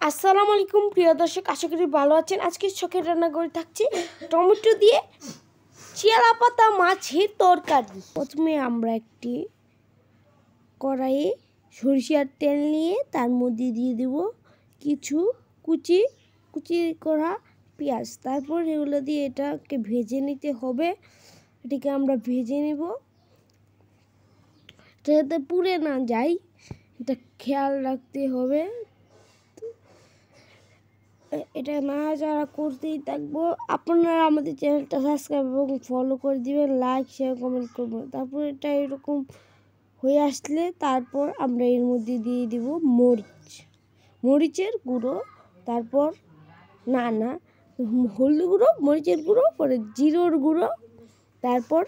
আসসালামু আলাইকুম প্রিয় দর্শক, আশা করি ভালো আছেন। আজকে শখের রান্না করে থাকছি টমেটো দিয়ে চেলা পাতা মাছের তরকারি। প্রথমে আমরা একটি কড়াইয়ে সরিষার তেল নিয়ে তার মধ্যে দিয়ে দেব কিছু কুচি করা পেঁয়াজ। তারপর এগুলো দিয়ে এটাকে ভেজে নিতে হবে। এটাকে আমরা ভেজে নেব যাতে পুড়ে না যায়, এটা খেয়াল রাখতে হবে। এটা নাড়াচাড়া করতেই থাকবো। আপনারা আমাদের চ্যানেলটা সাবস্ক্রাইব এবং ফলো করে দিবেন, লাইক শেয়ার কমেন্ট করবেন। তারপর এটা এরকম হয়ে আসলে তারপর আমরা এর মধ্যে দিয়ে দিব মরিচের গুঁড়ো, তারপর হলুদ গুঁড়ো, মরিচের গুঁড়ো, পরে জিরার গুঁড়ো, তারপর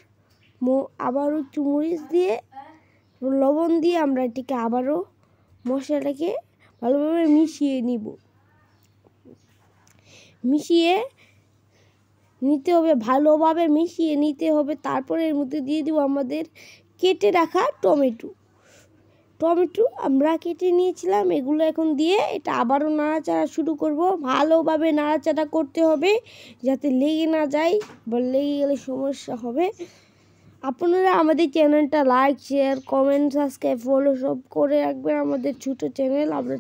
আবারও একটু মরিচ দিয়ে লবণ দিয়ে আমরা এটিকে আবারও মশলাটাকে ভালোভাবে মিশিয়ে নিতে হবে, ভালোভাবে মিশিয়ে নিতে হবে। তারপরে এর মধ্যে দিয়ে দিব আমাদের কেটে রাখা টমেটো আমরা কেটে নিয়েছিলাম, এগুলো এখন দিয়ে এটা আবারও নাড়াচাড়া শুরু করব। ভালোভাবে নাড়াচাড়া করতে হবে যাতে লেগে না যায়, বা লেগে গেলে সমস্যা হবে। আপনারা আমাদের চ্যানেলটা like share comment subscribe follow সব করে রাখবেন। আমাদের ছোট চ্যানেল, আমরা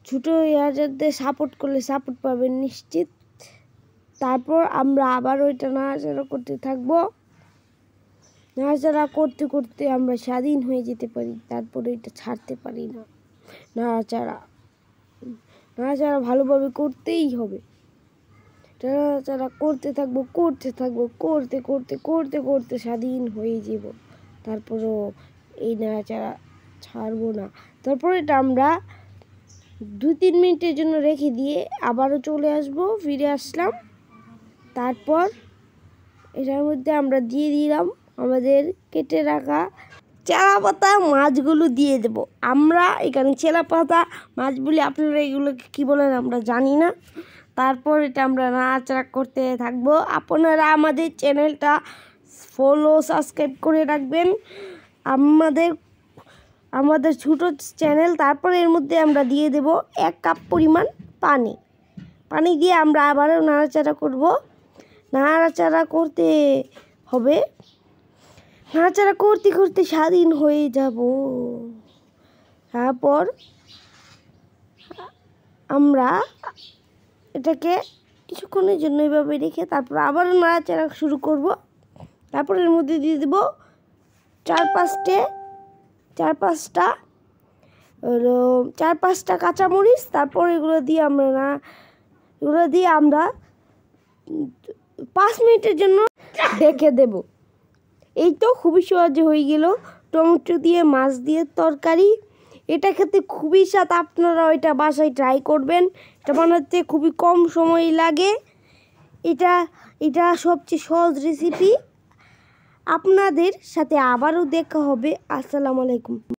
ছোট ইউজারদের সাপোর্ট করলে সাপোর্ট পাবেন নিশ্চিত। তারপর আমরা আবার ওইটা নাড়াচাড়া করতে থাকবো। নাড়াচাড়া করতে করতে আমরা স্বাধীন হয়ে যেতে পারি, তারপরে এটা ছাড়তে পারি না। নাড়াচাড়া ভালোভাবে করতেই হবে। নাড়াচাড়া করতে থাকবো করতে স্বাধীন হয়ে যাব। তারপরও এই নাড়াচাড়া ছাড়বো না। তারপর এটা আমরা 2-3 মিনিটের জন্য রেখে দিয়ে আবারও ফিরে আসলাম। তারপর এটার মধ্যে আমরা দিয়ে দিলাম আমাদের কেটে রাখা চেলা পাতা মাছগুলো দিয়ে দেব। আমরা এখানে চেলা পাতা মাছ বলি, আপনারা এগুলোকে কী বলেন আমরা জানি না। তারপর এটা আমরা নাড়াচাড়া করতে থাকবো। আপনারা আমাদের চ্যানেলটা ফলো সাবস্ক্রাইব করে রাখবেন, আমাদের ছোটো চ্যানেল। তারপর এর মধ্যে আমরা দিয়ে দেব 1 কাপ পরিমাণ পানি দিয়ে আমরা আবারও নাড়াচাড়া করব। নাড়াচাড়া করতে হবে, নাড়াচাড়া করতে স্বাধীন হয়ে যাব। তারপর আমরা এটাকে কিছুক্ষণের জন্য এভাবে রেখে তারপর আবারও নাড়াচাড়া শুরু করব। তারপর এর মধ্যে দিয়ে দেব 4-5টা কাঁচামরিচ। তারপর এগুলো দিয়ে আমরা 5 মিনিটের জন্য ঢেকে দেব। এই তো খুবই সহজে হয়ে গেল টমেটো দিয়ে মাছ দিয়ে তরকারি। এটা খেতে খুবই স্বাদ, আপনারা এটা বাসায় ট্রাই করবেন। এটা বানাতে খুবই কম সময় লাগে। এটা সবচেয়ে সহজ রেসিপি। আপনাদের সাথে আবারও দেখা হবে। আসসালামু আলাইকুম।